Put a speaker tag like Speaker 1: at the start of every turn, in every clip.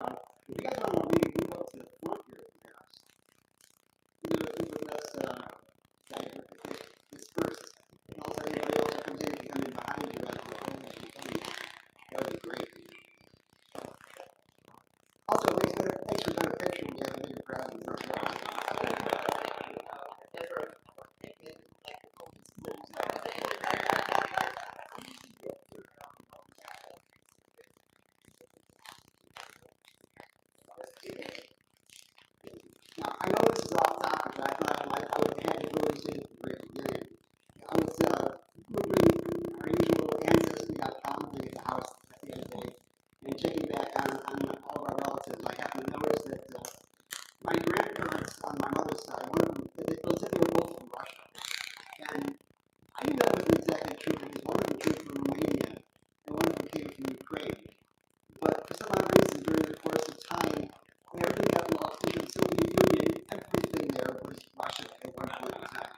Speaker 1: If you guys want to maybe move up to the front here, perhaps, let's disperse. And also, anybody else who comes in, if you come in behind you, that would be great. Also, it makes for a better picture when you have a bigger crowd in front of you. Now, I know this is off topic, but I thought I would have to really say at the very beginning. I was moving our usual Ancestry.com thing at the house the other day, and checking back on all of our relatives. I happened to notice that my grandparents on my mother's side, one of them, they were both from Russia. And I knew that wasn't exactly true because one of them came from Romania and one of them came from Ukraine. But for some odd reason, during the course of time, when everything got lost into the Soviet Union, everything there was Russia at one point in time.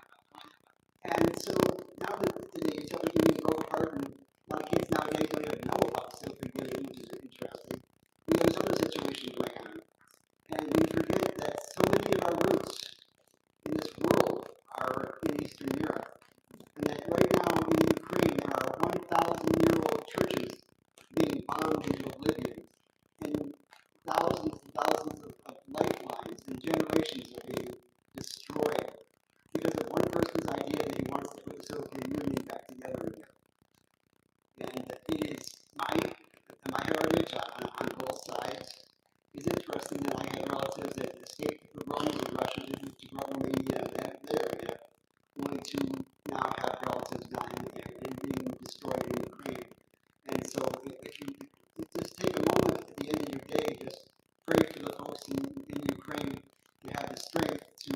Speaker 1: And so now that the Soviet Union broke apart, and a lot of kids nowadays don't even know about the Soviet Union, which is interesting, we have this other situation going on. And we forget that so many of our roots in this world are in Eastern Europe. And that right now in Ukraine there are 1,000-year-old churches being bombed into oblivion. And thousands of lifelines and generations are being destroyed because of one person's idea that he wants to put the Soviet Union back together again. And it is my heritage on both sides. It's interesting that I have relatives that escaped the Romans and Russia to Romania and that area, only to now have relatives dying and being destroyed in Ukraine. And so if you just take a moment at the end of your day, just pray for the folks in Ukraine to have the strength to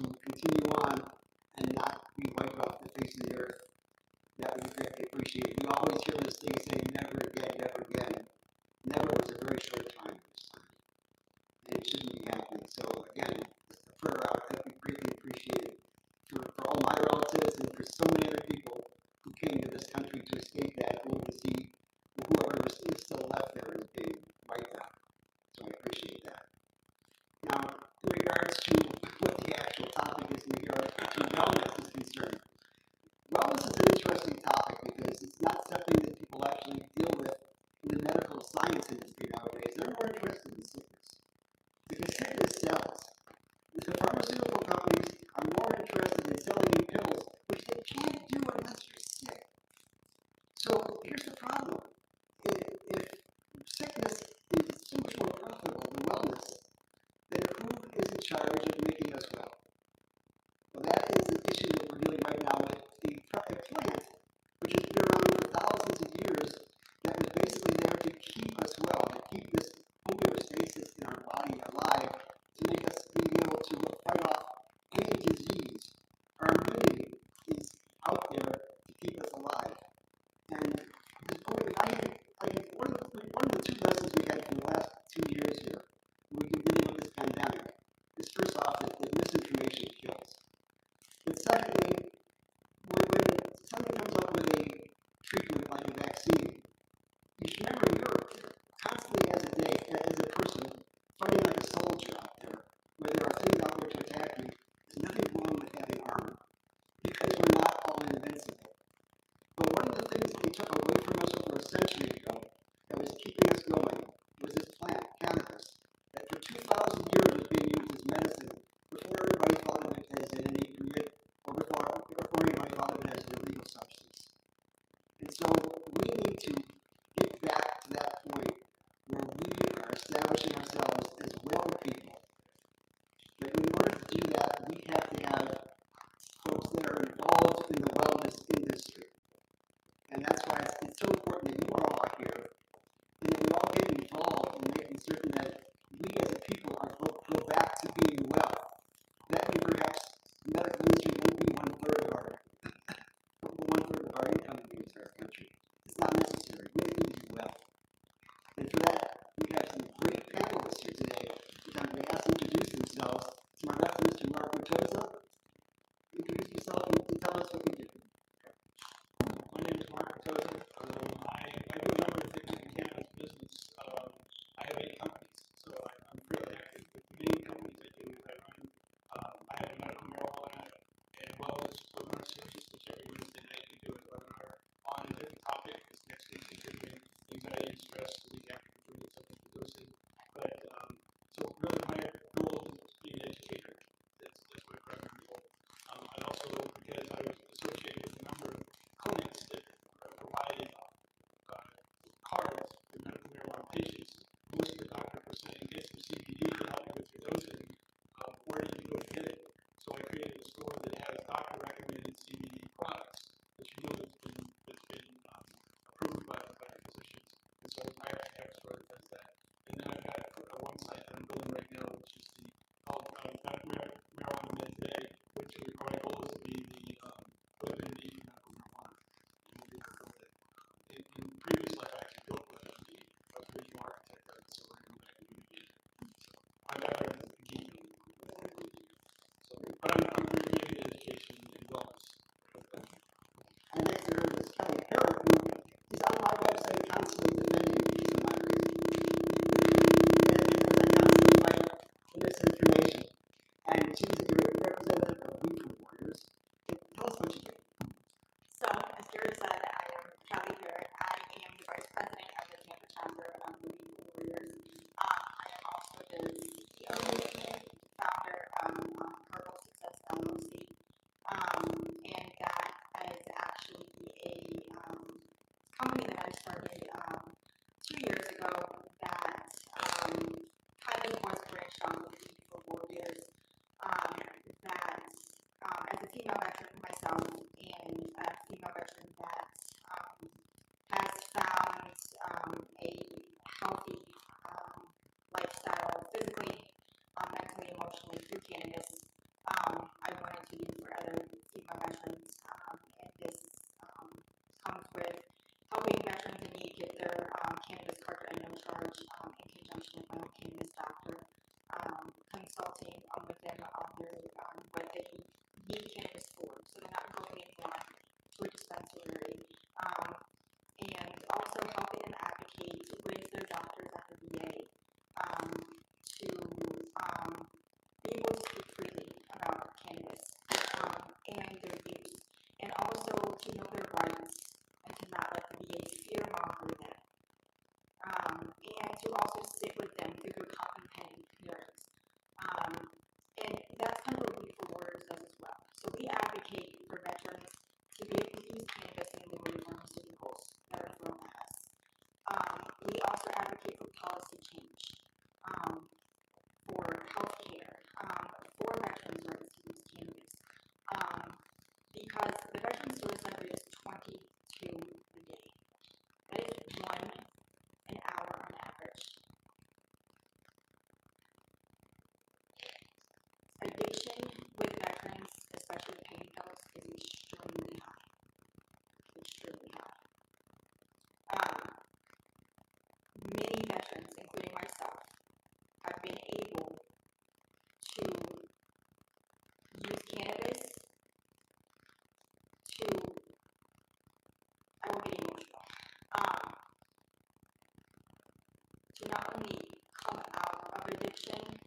Speaker 2: addiction,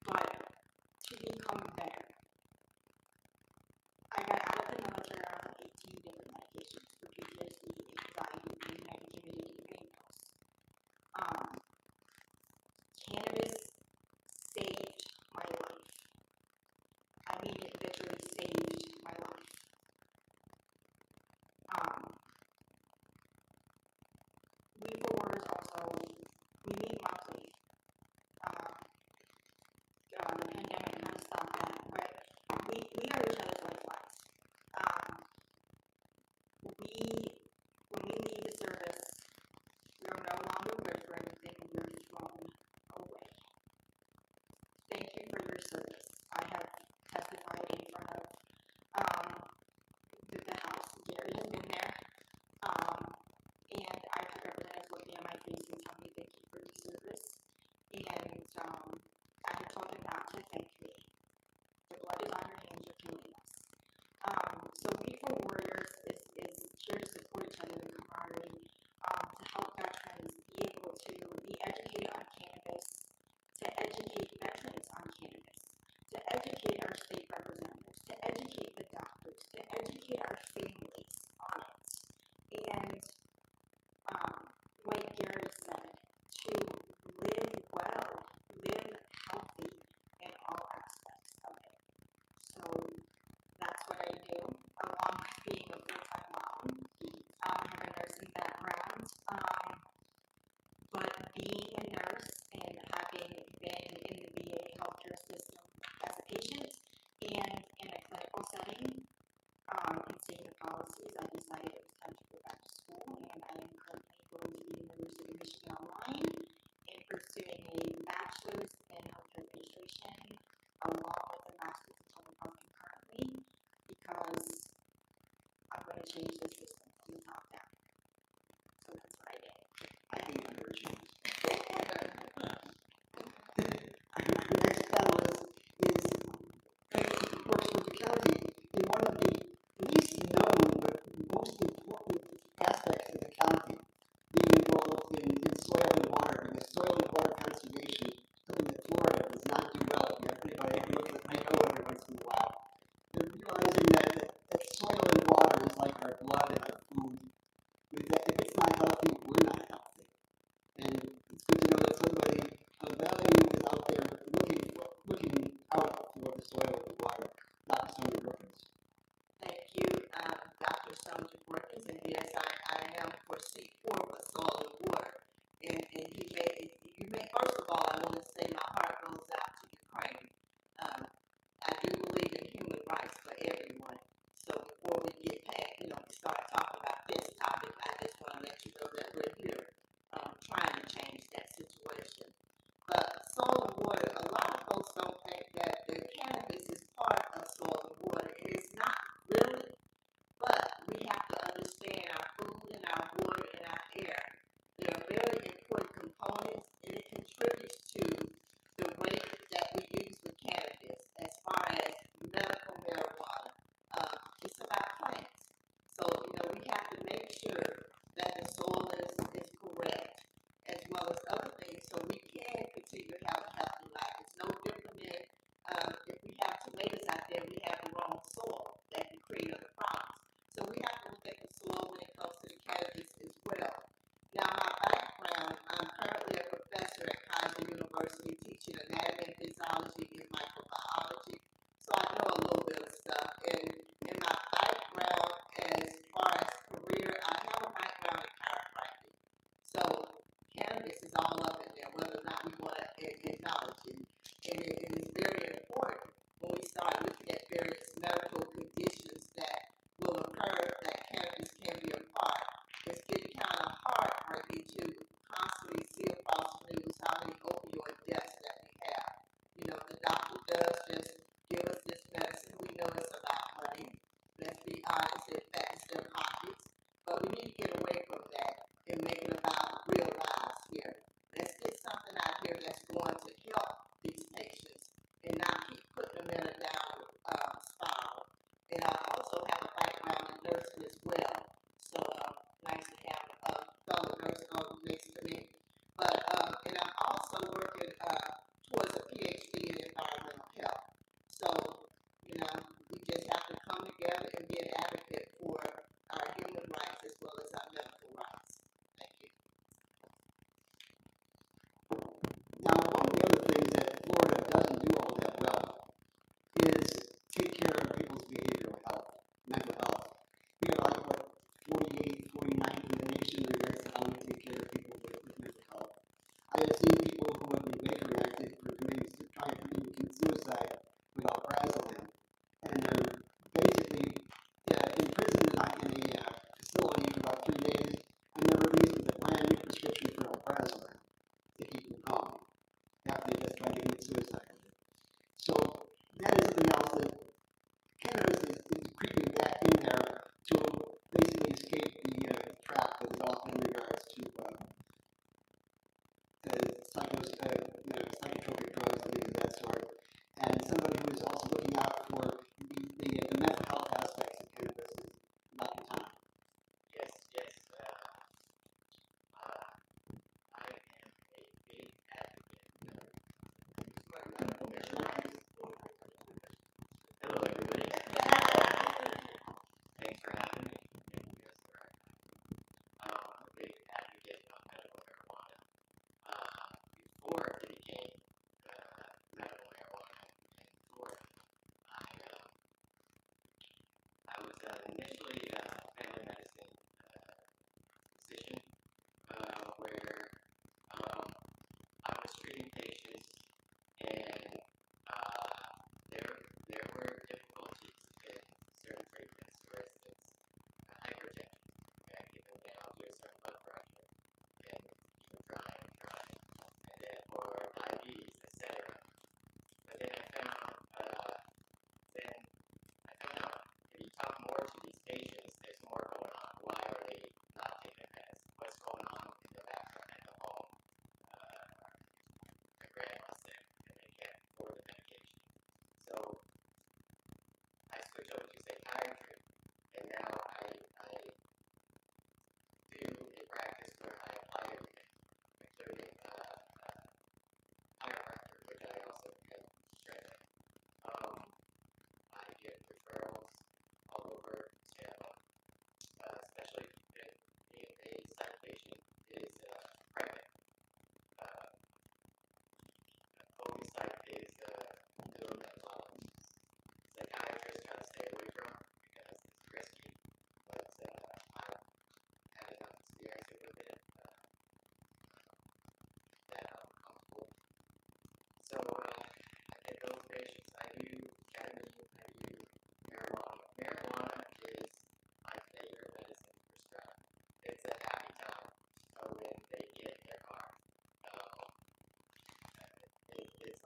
Speaker 2: but to become better. I got out of the military on 18 different medications for PTSD, anxiety, and I became addicted to pain pills. Cannabis saved my life. I mean, it literally saved my life. We fours also, we meet monthly.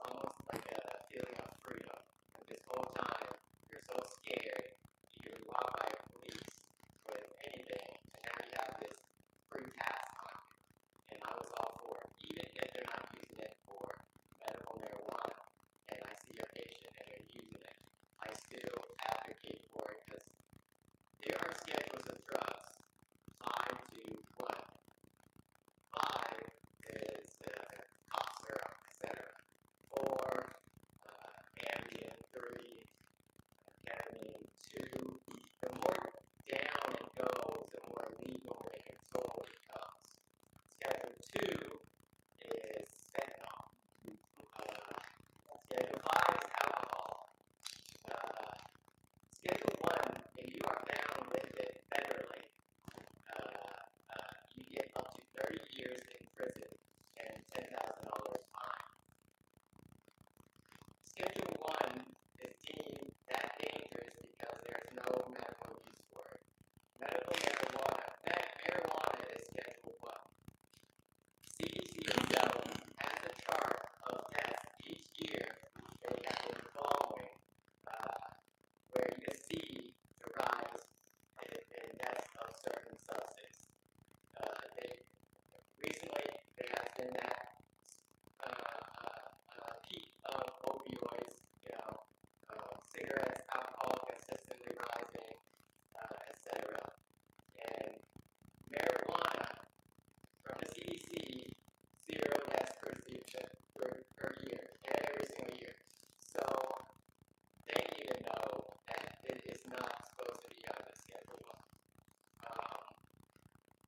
Speaker 3: almost like a feeling of freedom. And this whole time, you're so scared, you can be walked by police with anything, and now you have this free task on you. And I was all for it, even if they're not using it for medical marijuana, and I see a patient and they're using it, I still advocate for it because there are schedules of drugs, 5 to 1. 5 is cough syrup, etc. 4, Ambien. 3, ketamine. 2, the more down it goes, the more legal and controlled it becomes. Schedule 2 is fentanyl. Schedule 5 is alcohol. Schedule 1, if you are found with it federally, you get up to 30 years in prison and $10,000 fine. Schedule 1 is deemed that dangerous because there's no medical use for it. Medical marijuana is Schedule 1. CDC itself has a chart of tests each year they have been following where you can see the rise in deaths of certain substances. Recently, there has been that peak of opioids, cigarettes, alcohol consistently rising, etc. And marijuana, from the CDC, 0 deaths per year, every single year. So they need to know that it is not supposed to be on the Schedule 1.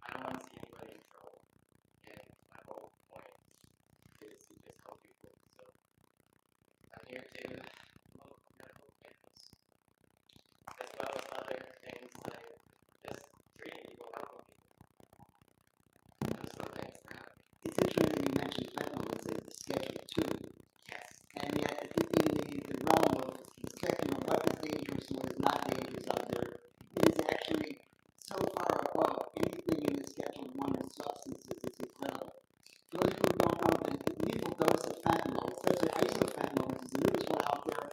Speaker 3: I don't want to see anybody in trouble, and my whole point is to just help people. So I'm here to promote medical cannabis, as well as other things like just treating people, helping people. Those sort of things now.
Speaker 1: It's interesting that you mentioned fentanyl as a Schedule 2.
Speaker 3: Yes.
Speaker 1: And yet, in the realm of the spectrum of what is dangerous and what is not dangerous out there, it is actually so far above anything in the Schedule 1 substances, it's incredible. For those who don't know, the lethal dose of fentanyl, especially isofentanyl, which is the newest one out there,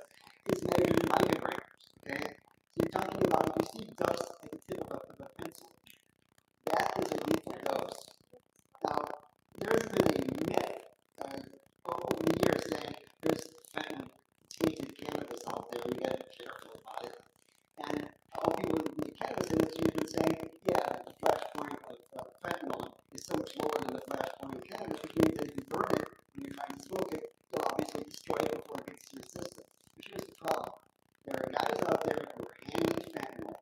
Speaker 1: is measured in micrograms. Okay? So you're talking about, if you see dust at the tip of a pencil, that is a lethal dose. Now, there's been a myth over the years saying there's fentanyl-tainted cannabis out there, we got to be careful about it. And all people in the cannabis industry have been saying, yeah, the flash point of fentanyl is so much lower than the flash point of cannabis, which means that if you burn it when you're trying to smoke it, you'll obviously destroy it before it gets to your system. But here's the problem. There are guys out there who are handling fentanyl,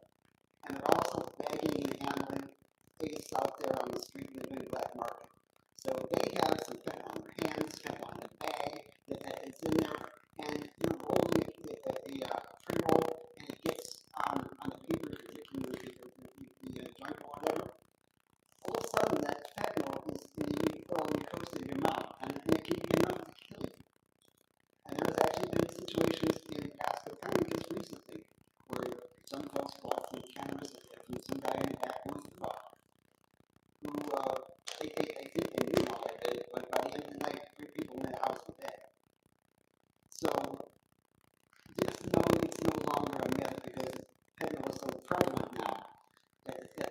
Speaker 1: and they're also bagging and handling ACE out there on the street in the big black market. So they have some fentanyl on their hands, fentanyl on their bag, that's in there, and you're rolling a pre-roll, and it gets on the paper, particularly the joint or whatever. All of a sudden, that fentanyl is in the oral mucosa of your mouth, and it can be enough to kill you. And there has actually been situations in Pasco County just recently where some folks bought some cannabis from some guy in the backwoods of the bar who they think they knew all that day, but by the end of the night, 3 people in that house were dead. So just know it's no longer a myth because fentanyl is so prevalent now that the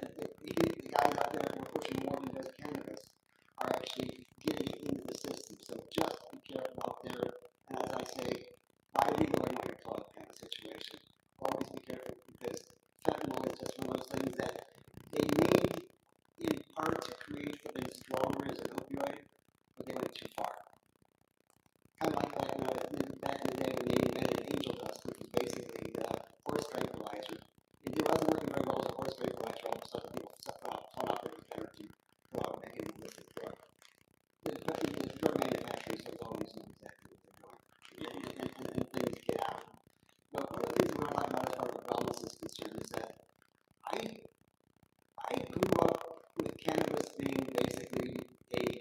Speaker 1: guys out there who are pushing more than just cannabis are actually getting it into the system. So just be careful out there. And as I say, buy legal or not plug kind of situation. Always be careful because fentanyl is just one of those things that they made in part to create something stronger as an opioid, but they went too far. Kind of like back in the day when they invented angel dust, which was basically horse tranquilizer. It wasn't working very well as a horse tranquilizer. All of a sudden, people thought out their competitor to go out and make an illicit drug. The drug manufacturers don't always know exactly what they're doing, and things get out. But one of the things we want to talk about as far as wellness is concerned is that I grew up with cannabis being basically a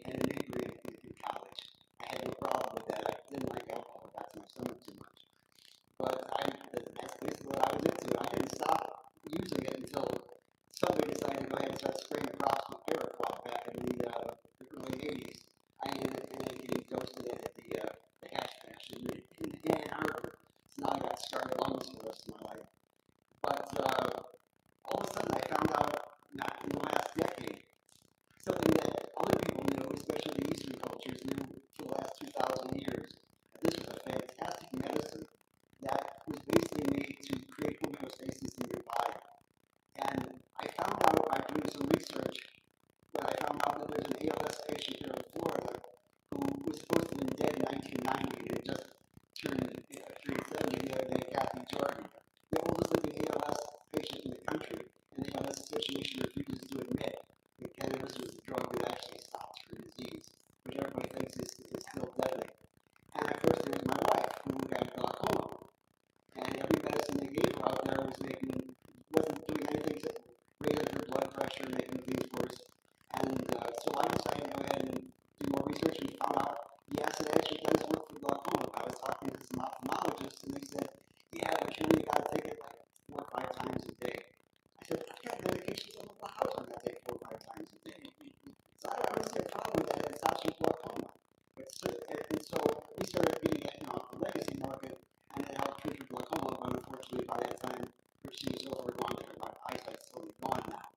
Speaker 1: market, and it helped treat her glaucoma, but unfortunately by that time, she was overgone, her eyesight's totally gone now.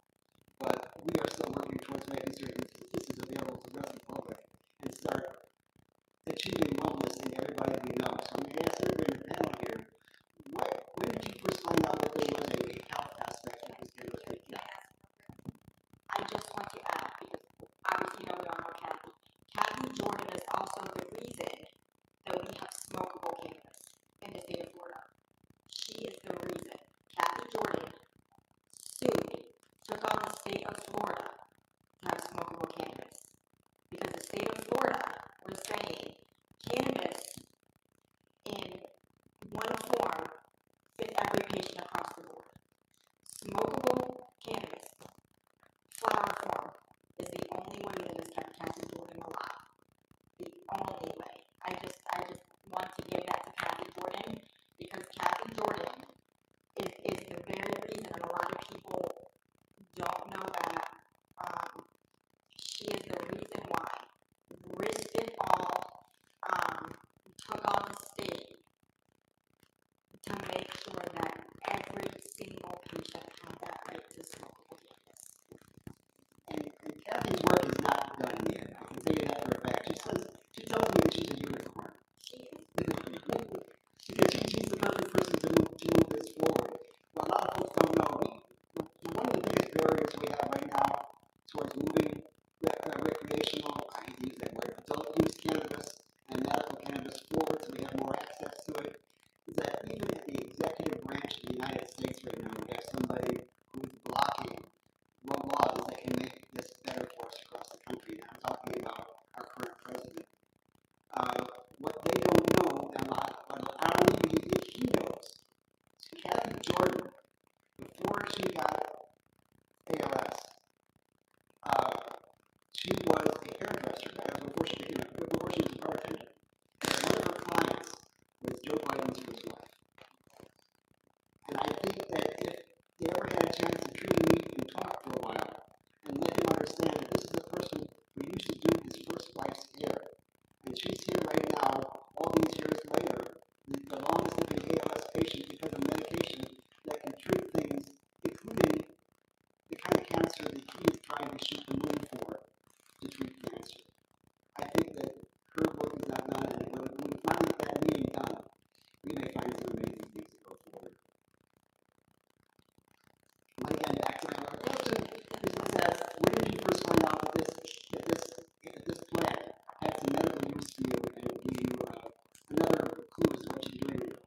Speaker 1: But we are still working towards making certain that this is available to the rest of the public and start achieving wellness in everybody we know. So I'm going to ask everybody in the panel here, when did you first find out that there was a health aspect of this industry? Yeah.
Speaker 2: I just want to add, because obviously you know we all know Kathy. Kathy Jordan is also the reason that we have smokable cannabis in the state of Florida. She is the reason. Kathy Jordan took on the state of Florida to have smokable cannabis. Because the state of Florida was saying cannabis in one form fits every patient across the board. Smokable cannabis, flower form, is the only way that has kept Kathy Jordan alive. The only way. I just want to give that to Kathy Jordan, because Kathy Jordan is the very reason, and a lot of people don't know that. She is the reason why. Risked it all, took on the state to make sure that every single patient had that right to smokable cannabis.
Speaker 1: And Kathy's work is not done yet. I can tell you that for a fact. She tells me that she's a unicorn.
Speaker 2: She is.
Speaker 1: She's the perfect person to move this forward. Well, a lot of folks don't know. One of the biggest barriers we have right now towards moving recreational, I hate to use that word, adult use cannabis and medical cannabis forward so we have more access to it, is that even at the executive branch of the United States right now, we have somebody who's blocking laws that can make this better for us across the country. And I'm talking about our current president. What they don't know, and I don't even think he knows. Kathy Jordan, before she got ALS, she was a hairdresser. That was before she was a bartender. And one of her clients was Joe Biden's first wife. And I think that if they ever had a chance to truly meet and talk for a while, and let him understand that this is a person who used to do his first wife's hair, and she's here right now, all these years later, the longest living ALS patient because of medication that can treat things, including the kind of cancer that he is trying to shoot the moon for to treat cancer. I think that her work is not done, and when we finally get that meeting done, we may find some amazing things to go forward. Again, back to my question, is that when did you first find out that this plant had some medical use for you, and it gave you another clue as to what you're doing with it?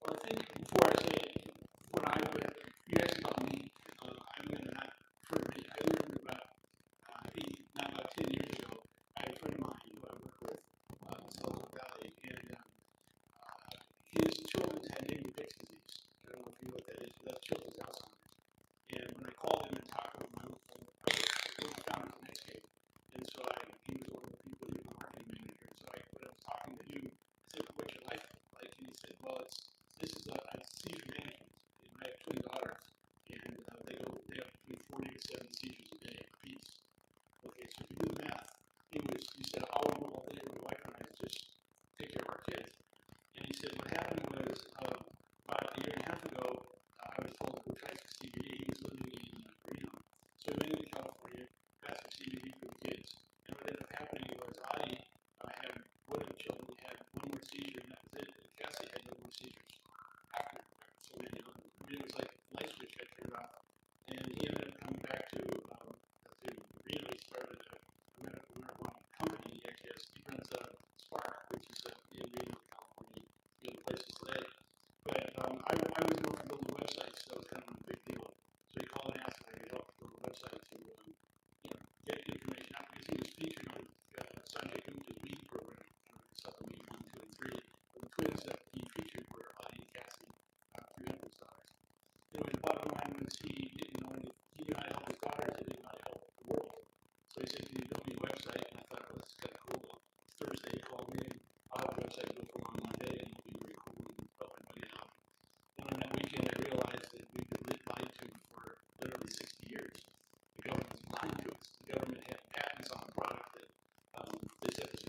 Speaker 4: Well, I think before I say what I would, you asked about me, I'm going to not refer to me. I learned about 10 years ago, I had a friend of mine who I work with in Silicon Valley, and his children had Niemann-Pick disease. I don't know if you know what that is, but that's children's Alzheimer's. And when I called him and talked to him, I found his Netscape. And so he was one of the people, he was the marketing manager. So when I was talking to him, I said, what's your life like? And he said, well, this is seizure management. And I have twin daughters, and they have between 40 to 70 seizures a day apiece. Okay, so if you do the math, he said, all we do all day, my wife and I, is just take care of our kids. And he said, what happened was, about a year and a half ago, I was told to go try some CBD. He was living in Reno. So we went into California, got some CBD for the kids. And what ended up happening was, had one of the children had one more seizure, and that was it. And Cassie had no more seizures after so many of them. I mean, it was like a light switch got turned off. And he ended up coming back to Reno. He started a marijuana company. He runs Spark, which is in Reno, California, the other places today. But I was known for building websites, so that was kind of a big deal. So he called and asked if I could help build a website to get information out, because he was featured on Sanjay Gupta's weed program, Supplement 1, 2, and 3. But the twins that he featured were Audie and Cassie, 300 stars. Anyway, the bottom line was he didn't know he knew how to help his daughters, he didn't know how to help the world. So he said, can you build me a website? And I thought, well, this is kind of cool. Thursday he called me, and I'll have a website built for him on Monday, and it'll be very cool and help everybody out. And on that weekend, I realized that we've been lied to for literally 60 years. The government was lying to us. The government had patents on a product that they said this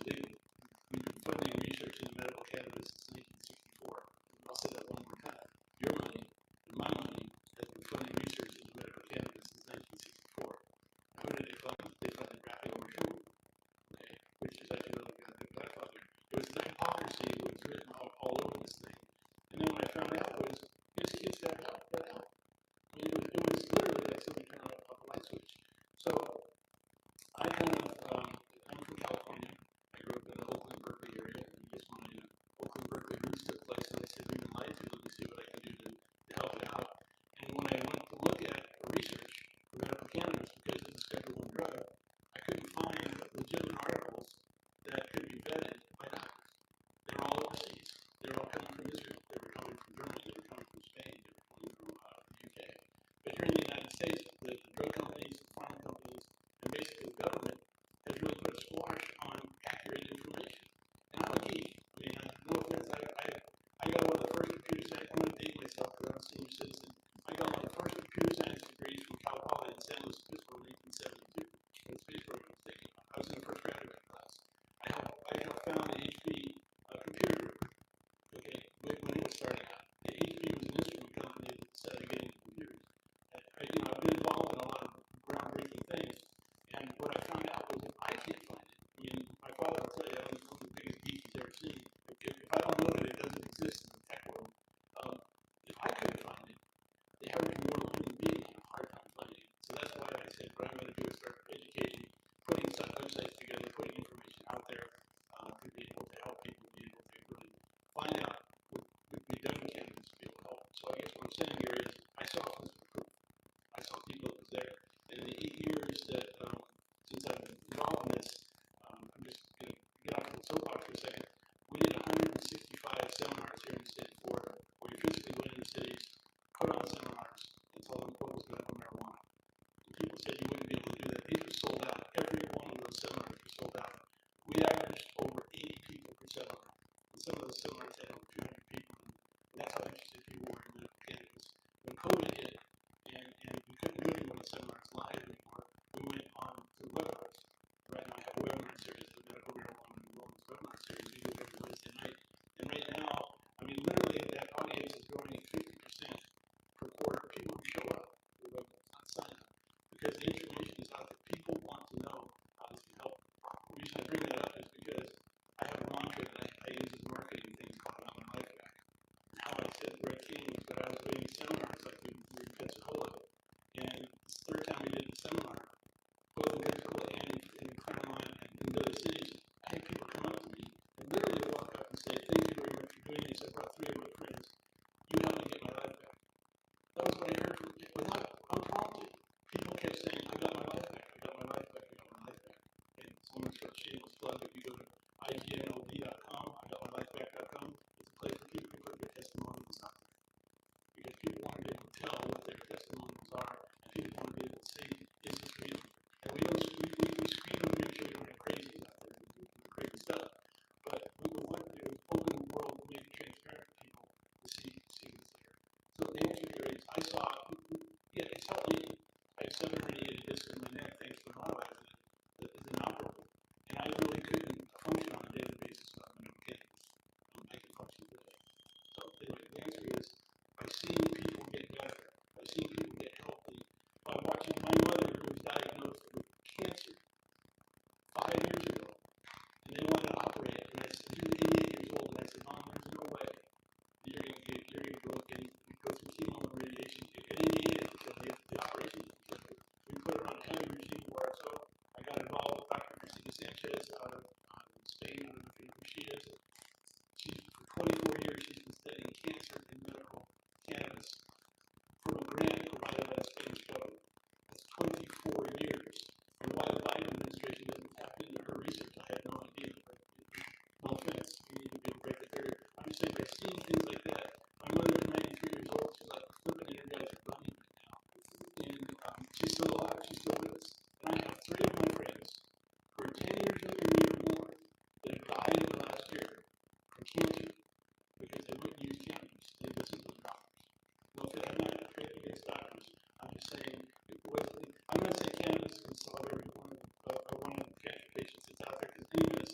Speaker 4: you know who she is. For 24 years, she's been studying cancer and medical cannabis from a grant provided by the Spanish government. That's 24 years. And why the Biden administration doesn't tap into her research, I have no idea. But no offense, we need to be able to break the barrier. I'm just saying, by seeing things like that, my mother is 93 years old. She's like a flippin' Energizer bunny right now. And she's still alive. She's still with us. And I have 3 of my friends who are 10 years younger than me or more that have died in the last year from cancer because they wouldn't use cannabis. They listened to the doctors. No, I'm not trading against doctors. I'm just saying, I'm not saying cannabis can solve every one of the cancer patients that's out there, because any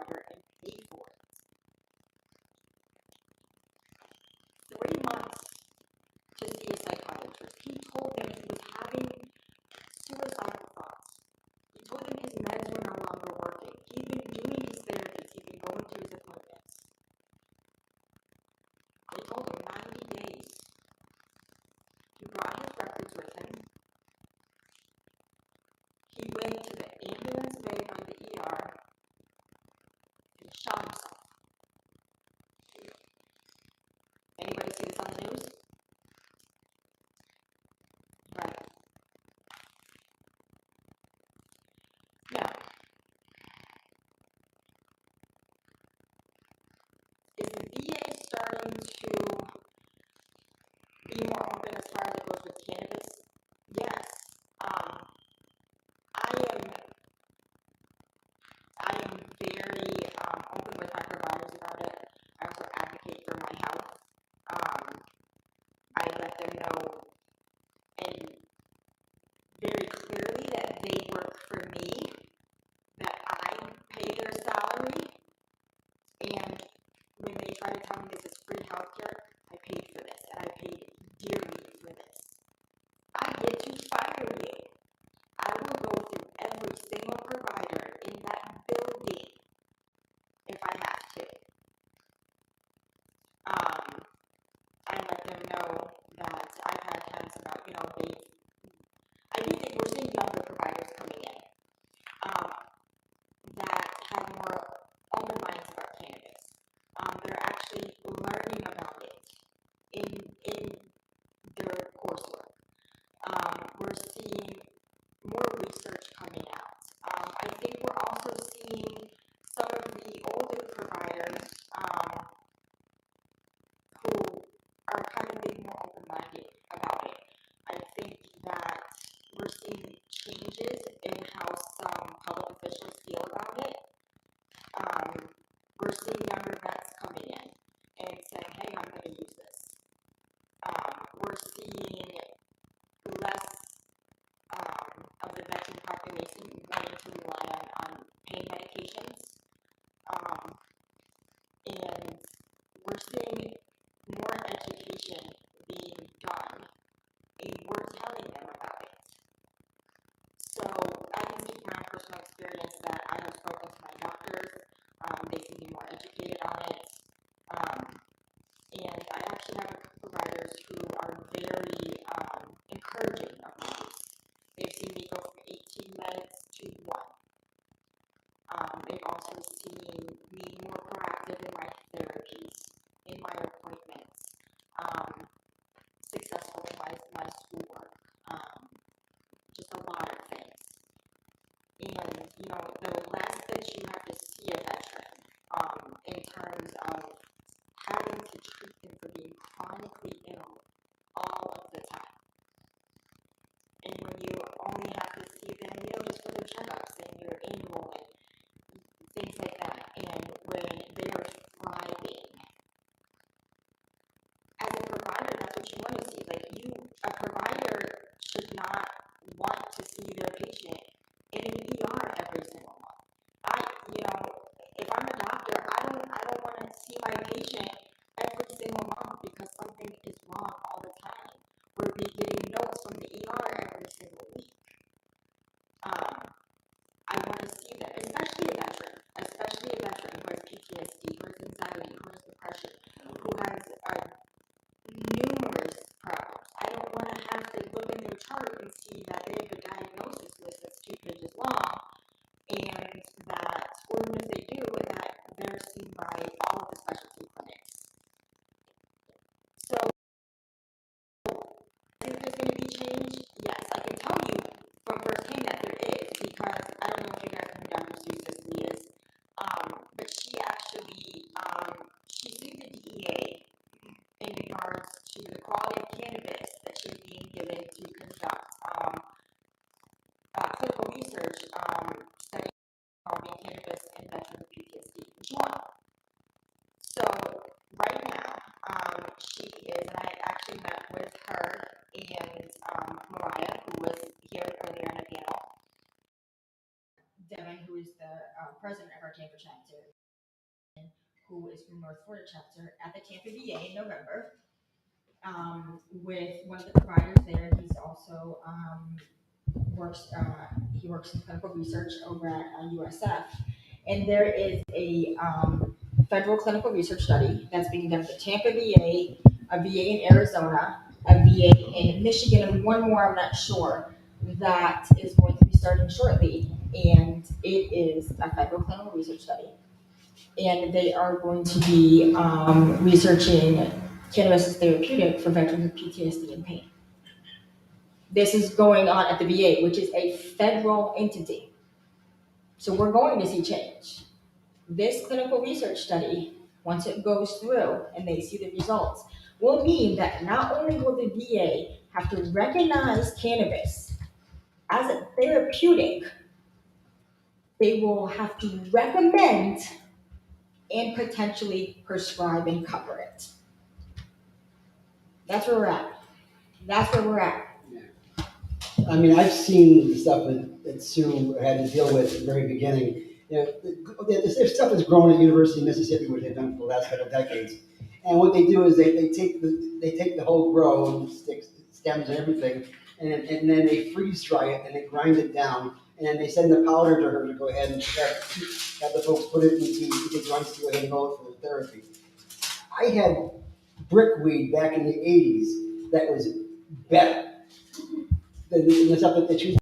Speaker 2: provider and paid for it. 3 months to see a psychiatrist. He told them he was having suicidal thoughts. He told them his meds were no longer working. He'd been doing his therapies. He'd been going to his appointments. They told him 90 days. He brought his records with him. He went to the ambulance bay by the ER and shot himself. Anybody see this on the news? Right. Now, is the VA starting to be more open as far as it goes with cannabis? Yes. I am very open with my providers about it. I also advocate for my health. I let them know and very clearly that they work for me, that I pay their salary, and when they try to tell me this is free healthcare, I paid for this, and I paid dearly for this. I get to fire you. I will go through every single provider in that building if I have to. I let them know that I've had times about, I do think we're seeing younger providers coming in that have more open minds about cannabis. They're actually learning about it in their coursework. We're seeing more research coming out. I think we're also seeing some of the older providers who are kind of being more open-minded about it. I think that we're seeing changes in how some public officials feel about it. We're seeing younger vets coming in and saying, hey, I'm going to use this. We're seeing less of the veteran population wanting to rely on pain medications. And we're seeing more education being done, and we're telling them about it. So I can speak from my own personal experience that I have spoken to my doctors. They seem to be more educated on it. And I actually have a couple providers who are very encouraging of my use. They've seen me go from 18 meds to 1. They've also seen me more proactive in my therapies, in my appointments, successful in my schoolwork, just a lot of things. And, the less that you have to see a veteran in terms of having to treat them for being chronically ill all of the time. And when you only have to see them, just for their checkups and your annual and things like that, and when they are thriving. As a provider, that's what you want to see. A provider should not want to see their patient in an ER every single month. If I'm a doctor, I don't want to see my patient every single month because something is wrong all the time. We're getting notes from the ER every single week. I want to see them, especially a veteran who has PTSD, who has anxiety, who has depression, who has numerous problems. I don't want to have to look in their chart and see that they have a diagnosis list that's 2 pages long, and that, or even if they do, that they're seen by all of the specialty clinics. So, I think there's going to be change. Yes, I can tell you from firsthand that there is, because I don't know if you guys know who Dr. Susan is, but she actually, she sued the DEA in regards to the quality of cannabis that she was being given to conduct clinical research studying involving cannabis and veterans with PTSD. And she won. So right now, she is, and I actually met with her and Mariah, who was here earlier on the panel.
Speaker 5: Devin, who is the president of our Chamber Chat too.
Speaker 2: who is from North Florida chapter at the Tampa VA in November, with one of the providers there. He's also works in clinical research over at USF, and there is a federal clinical research study that's being done at the Tampa VA, a VA in Arizona, a VA in Michigan, and one more I'm not sure, that is going to be starting shortly, and it is a federal clinical research study, and they are going to be researching cannabis as therapeutic for veterans with PTSD and pain. This is going on at the VA, which is a federal entity. So we're going to see change. This clinical research study, once it goes through and they see the results, will mean that not only will the VA have to recognize cannabis as a therapeutic, they will have to recommend and potentially prescribe and cover it. That's where we're at. That's where we're at.
Speaker 1: I mean, I've seen the stuff that Sue had to deal with at the very beginning. You know, there's stuff that's grown at University of Mississippi, which they've done for the last couple of decades. And what they do is they take the whole grow and sticks, stems and everything, and then they freeze dry it and they grind it down, and then they send the powder to her to go ahead and have the folks put it in the grunts to go ahead and go for the therapy. I had brickweed back in the 80s that was better than the stuff that you.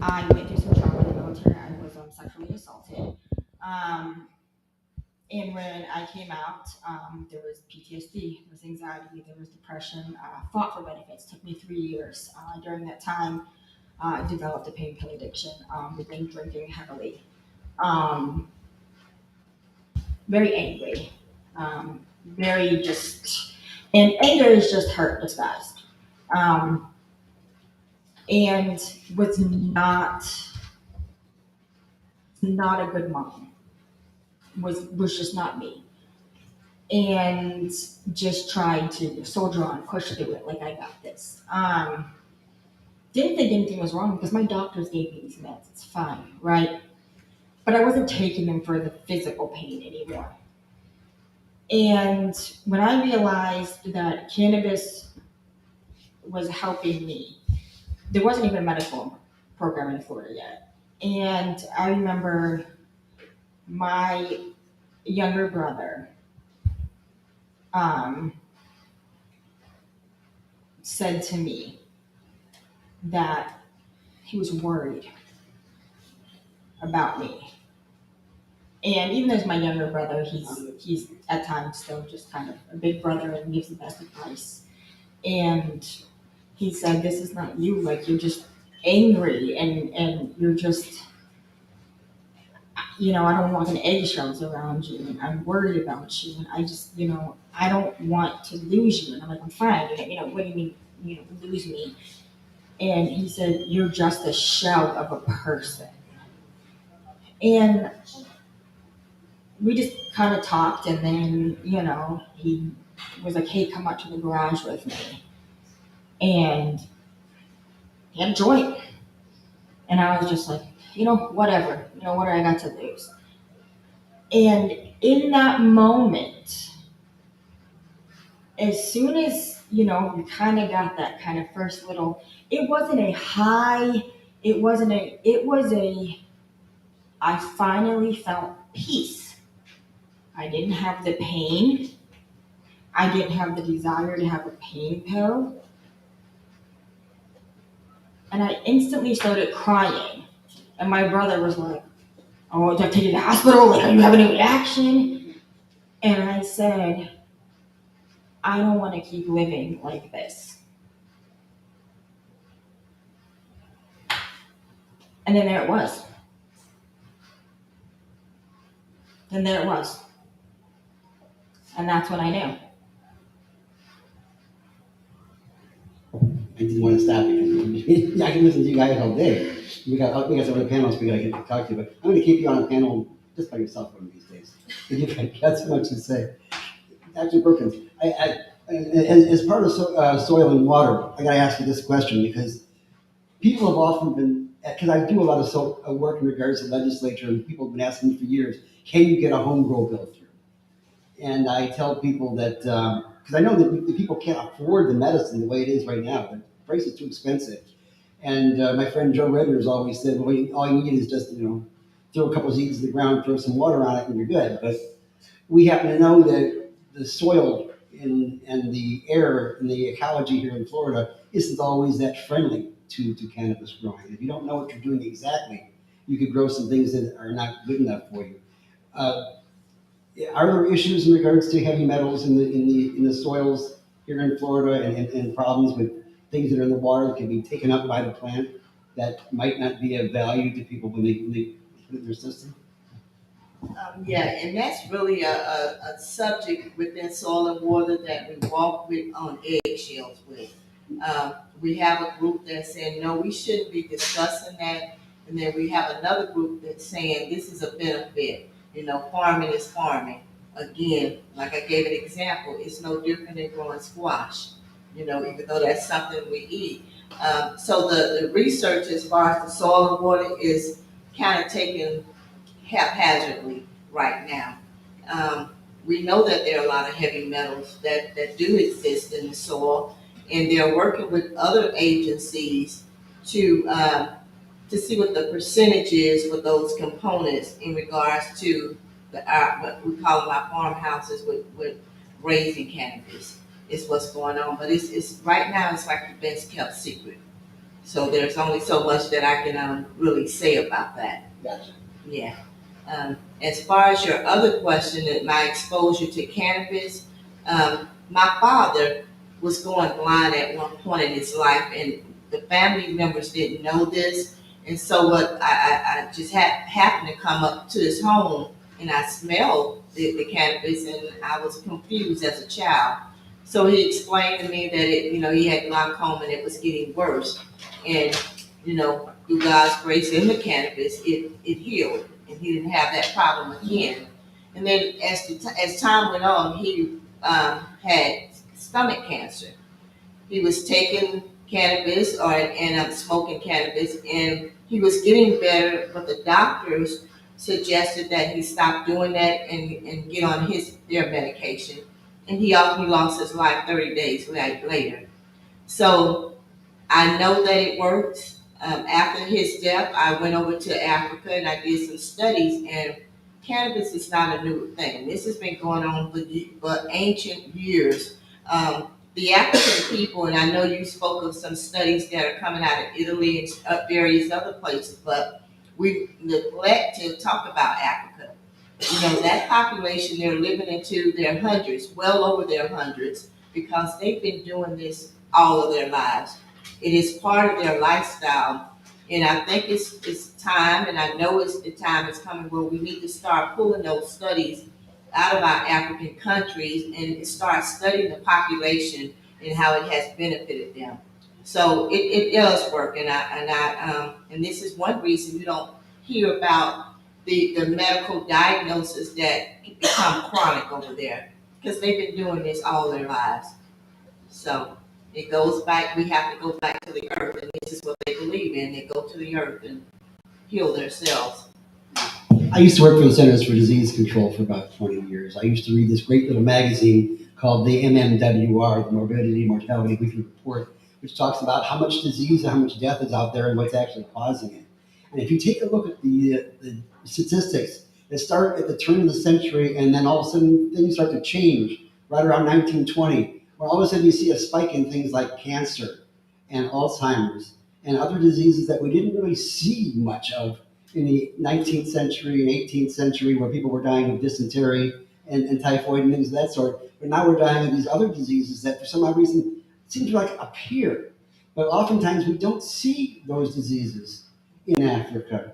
Speaker 2: I went through some trauma in the military. I was sexually assaulted. And when I came out, there was PTSD, there was anxiety, there was depression. Fought for benefits. Took me 3 years. During that time, I developed a pain pill addiction. Began drinking heavily. Very angry. Very just, and anger is just hurt disguised. And was not a good mom. Was just not me. And just tried to soldier on, push through it like I got this. Didn't think anything was wrong because my doctors gave me these meds. It's fine, right? But I wasn't taking them for the physical pain anymore. And when I realized that cannabis was helping me, there wasn't even a medical program in Florida yet. And I remember my younger brother said to me that he was worried about me. And even as my younger brother, he's at times still just kind of a big brother and gives the best advice. And he said, "This is not you. Like, you're just angry and you're just, I don't want any eggshells around you, and I'm worried about you, and I just, I don't want to lose you." And I'm like, "I'm fine. What do you mean, lose me?" And he said, "You're just a shell of a person." And we just kind of talked, and then, he was like, "Hey, come out to the garage with me." and he had a joint. And I was just like, whatever, what do I got to lose? And in that moment, as soon as, you kind of got that kind of first little, it wasn't a high, it was I finally felt peace. I didn't have the pain. I didn't have the desire to have a pain pill. And I instantly started crying. And my brother was like, "Oh, do I take you to the hospital? Like, are you having a reaction?" And I said, "I don't want to keep living like this." And then there it was. Then there it was. And that's when I knew.
Speaker 1: I didn't want to stop you. I can listen to you guys all day. We got some other panels we got to get to talk to, but I'm going to keep you on a panel just by yourself one of these days. You've got so much to say. Dr. Perkins, as part of soil and water, I got to ask you this question because people have often been, because I do a lot of work in regards to legislature, and people have been asking me for years, can you get a home grow bill through? And I tell people that, because I know that the people can't afford the medicine the way it is right now. The price is too expensive. And my friend Joe Redner has always said, well, all you need is just, throw a couple of seeds in the ground, throw some water on it, and you're good. But we happen to know that the soil and the air and the ecology here in Florida isn't always that friendly to cannabis growing. If you don't know what you're doing exactly, you could grow some things that are not good enough for you. Are there issues in regards to heavy metals in the soils here in Florida and problems with things that are in the water that can be taken up by the plant that might not be of value to people when they put it in their system?
Speaker 5: Yeah, and that's really a subject within soil and water that we walk with on eggshells with. We have a group that's saying, no, we shouldn't be discussing that. And then we have another group that's saying this is a benefit. Farming is farming. Again, like I gave an example, it's no different than growing squash, even though that's something we eat. So the research as far as the soil and water is kind of taken haphazardly right now. We know that there are a lot of heavy metals that do exist in the soil, and they're working with other agencies to see what the percentage is for those components in regards to what we call our farmhouses with raising cannabis is what's going on. But it's right now it's like the best kept secret. So there's only so much that I can really say about that.
Speaker 1: Gotcha.
Speaker 5: Yeah. As far as your other question, that my exposure to cannabis, my father was going blind at one point in his life, and the family members didn't know this. And so what I just happened to come up to his home, and I smelled the cannabis, and I was confused as a child. So he explained to me that he had glaucoma and it was getting worse, and through God's grace and the cannabis, it healed, and he didn't have that problem again. And then as time went on, he had stomach cancer. He was taking cannabis and smoking cannabis, and he was getting better, but the doctors suggested that he stop doing that and get on their medication. And he lost his life 30 days later. So I know that it works. After his death, I went over to Africa and I did some studies, and cannabis is not a new thing. This has been going on for ancient years. The African people, and I know you spoke of some studies that are coming out of Italy and various other places, but we neglect to talk about Africa. That population, they're living into their hundreds, well over their hundreds, because they've been doing this all of their lives. It is part of their lifestyle, and I think it's time, and I know the time is coming where we need to start pulling those studies out of our African countries and start studying the population and how it has benefited them. So it does work, and this is one reason you don't hear about the medical diagnosis that can become chronic over there, because they've been doing this all their lives. So It goes back, we have to go back to the earth, and this is what they believe in. They go to the earth and heal themselves.
Speaker 1: I used to work for the Centers for Disease Control for about 20 years. I used to read this great little magazine called the MMWR, the Morbidity Mortality Weekly Report, which talks about how much disease and how much death is out there and what's actually causing it. And if you take a look at the statistics that start at the turn of the century, and then all of a sudden things start to change right around 1920, where all of a sudden you see a spike in things like cancer and Alzheimer's and other diseases that we didn't really see much of in the 19th century and 18th century, where people were dying of dysentery and typhoid and things of that sort. But now we're dying of these other diseases that for some odd reason seem to like appear. But oftentimes we don't see those diseases in Africa,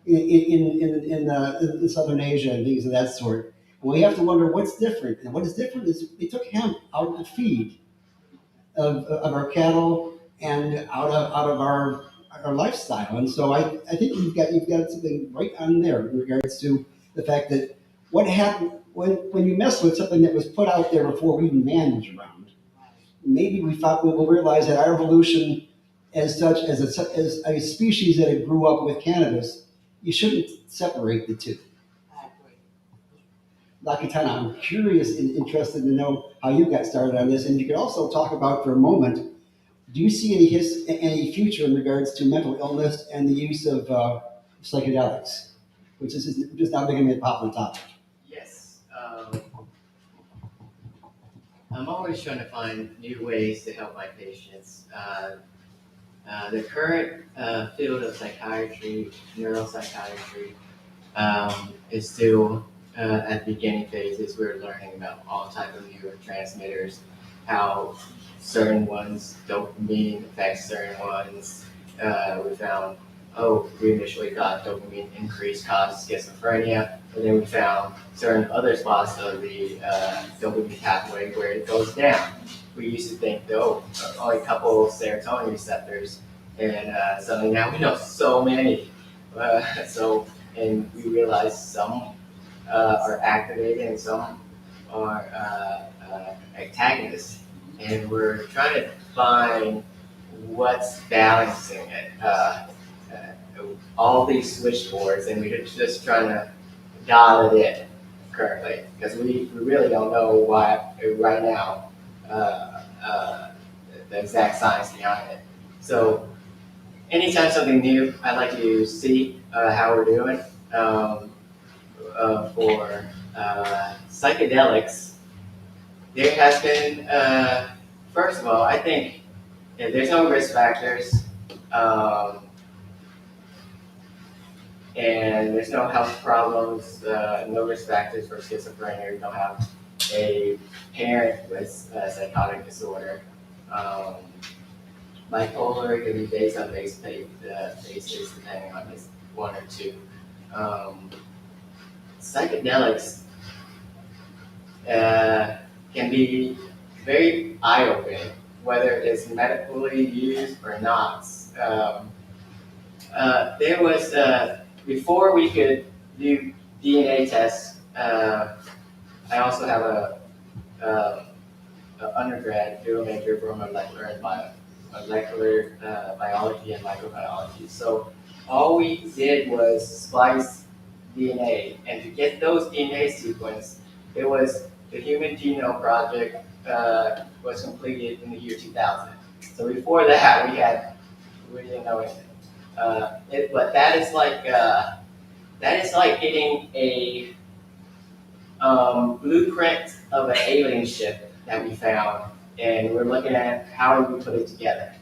Speaker 1: in Southern Asia and things of that sort. And we have to wonder what's different. And what is different is they took hemp out of the feed of our cattle and out of our lifestyle. And so I think you've got something right on there in regards to the fact that what happened when you mess with something that was put out there before even man was around. Maybe we'll realize that our evolution, as such as a species that grew up with cannabis, you shouldn't separate the two.
Speaker 5: I agree.
Speaker 1: Dr. Tana, I'm curious and interested to know how you got started on this, and you could also talk about for a moment. Do you see any future in regards to mental illness and the use of psychedelics, which is just now becoming a popular topic?
Speaker 3: Yes. I'm always trying to find new ways to help my patients. The current field of psychiatry, neuropsychiatry, is still at the beginning phases. We're learning about all types of neurotransmitters, how certain ones, dopamine affects certain ones. We initially thought dopamine increase caused schizophrenia, and then we found certain other spots of the dopamine pathway where it goes down. We used to think, only a couple serotonin receptors, and suddenly now we know so many. And we realize some are activated and some are antagonists. And we're trying to find what's balancing it. All these switchboards, and we're just trying to dial it in currently, because we really don't know why right now the exact science behind it. So anytime something new, I like to see how we're doing. For psychedelics, there has been, first of all, I think if there's no risk factors, and there's no health problems, no risk factors for schizophrenia, you don't have a parent with a psychotic disorder. Bipolar can be based on basis depending on this one or two. Psychedelics can be very eye-opening, whether it's medically used or not. There was, before we could do DNA tests, I also have a undergrad dual major for molecular biology and microbiology. So all we did was splice DNA, and to get those DNA sequence, it was the Human Genome Project was completed in the year 2000. So before that, we didn't know anything. But that is like getting a blueprint of an alien ship that we found, and we're looking at how we put it together.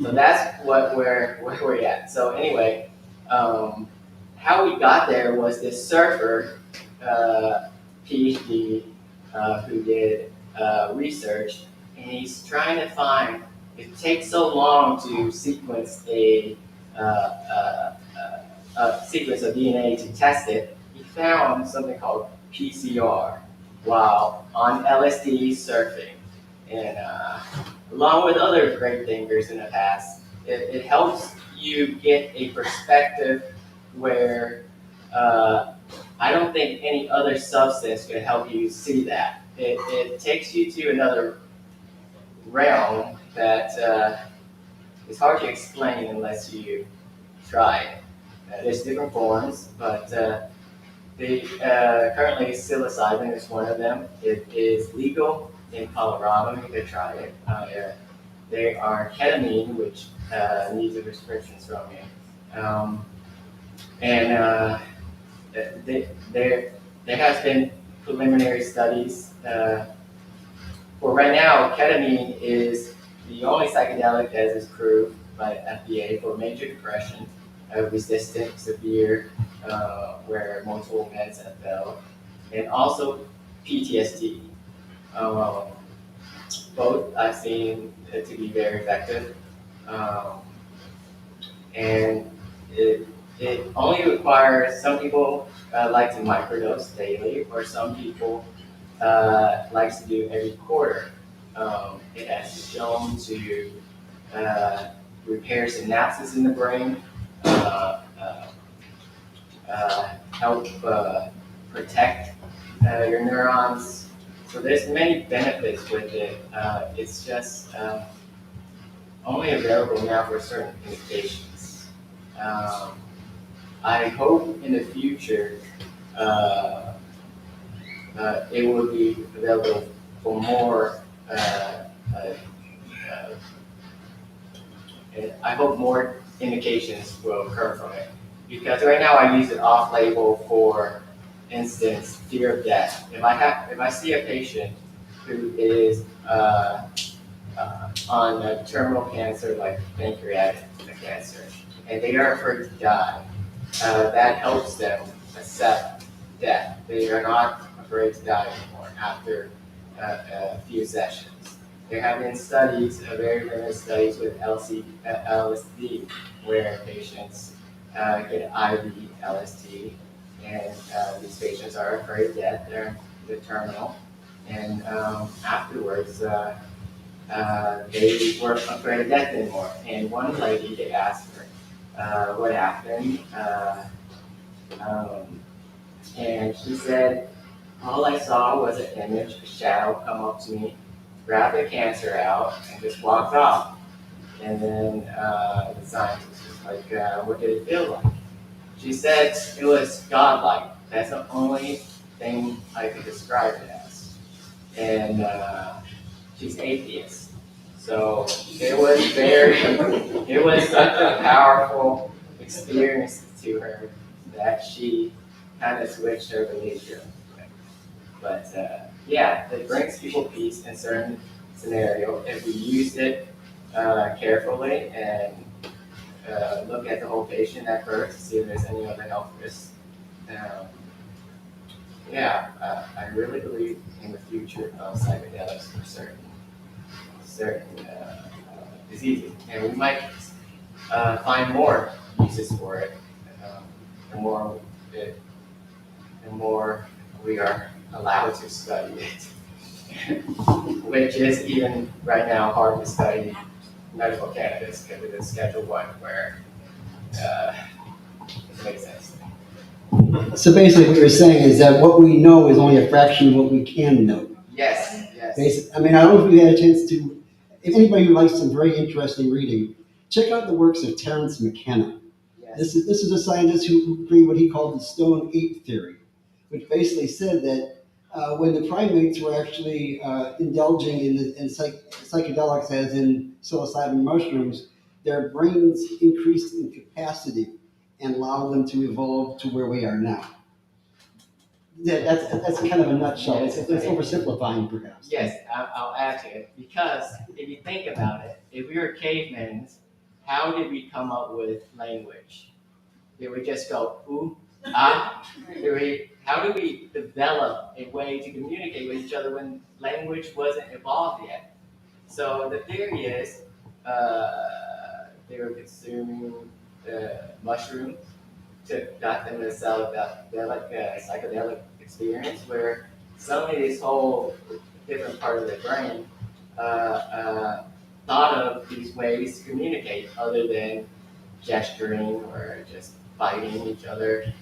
Speaker 3: So that's what where we're at. So anyway, how we got there was this surfer, PhD, who did research, and he's trying to find. It takes so long to sequence a sequence of DNA to test it. He found something called PCR while on LSD surfing, and along with other great thinkers in the past, it helps you get a perspective where I don't think any other substance could help you see that. It takes you to another realm that it's hard to explain unless you try it. There's different forms, but currently psilocybin is one of them. It is legal in Colorado. You can try it. There are ketamine, which needs a prescription from you. And there has been preliminary studies. For right now, ketamine is the only psychedelic that is approved by FDA for major depression, resistant, severe, where multiple meds have failed, and also PTSD. Both I've seen to be very effective, and it only requires, some people like to microdose daily, or some people likes to do every quarter. It has been shown to repair synapses in the brain, help protect your neurons. So there's many benefits with it. It's just only available now for certain indications. I hope in the future it will be available for more. I hope more indications will occur from it, because right now I use it off-label for instance, fear of death. If I see a patient who is on a terminal cancer like pancreatic cancer, and they are afraid to die, that helps them accept death. They are not afraid to die anymore after a few sessions. There have been studies, very limited studies with LSD, where patients get IV LSD, and these patients are afraid of death. They're terminal, and afterwards they weren't afraid of death anymore. And one lady, they asked her what happened, and she said, all I saw was an image, a shadow come up to me, grab the cancer out, and just walked off. And then the scientist was like, what did it feel like? She said it was godlike. That's the only thing I could describe it as. And she's atheist. So it was such a powerful experience to her that she kind of switched her belief. But yeah, it brings people peace in certain scenario if we use it carefully and look at the whole patient at first to see if there's any other health risks. I really believe in the future of psychedelics for certain diseases, and we might find more uses for it. The more we are allowed to study it, which is even right now hard to study medical cannabis because it is Schedule 1, where it makes sense.
Speaker 1: So basically what you're saying is that what we know is only a fraction of what we can know.
Speaker 3: Yes.
Speaker 1: I mean, I don't know if you had a chance to, if anybody who likes some very interesting reading, check out the works of Terence McKenna.
Speaker 3: Yes.
Speaker 1: This is a scientist who created what he called the stone ape theory, which basically said that when the primates were actually indulging in psychedelics, as in psilocybin mushrooms, their brains increased in capacity and allowed them to evolve to where we are now. Yeah, that's kind of a nutshell. It's oversimplifying, perhaps.
Speaker 3: Yes, I'll add to it, because if you think about it, if we were cavemen, how did we come up with language? Did we just go, ooh, ah? How do we develop a way to communicate with each other when language wasn't evolved yet? So the theory is they were consuming mushrooms, got them to psychedelic experience, where suddenly this whole different part of the brain thought of these ways to communicate other than gesturing or just fighting each other.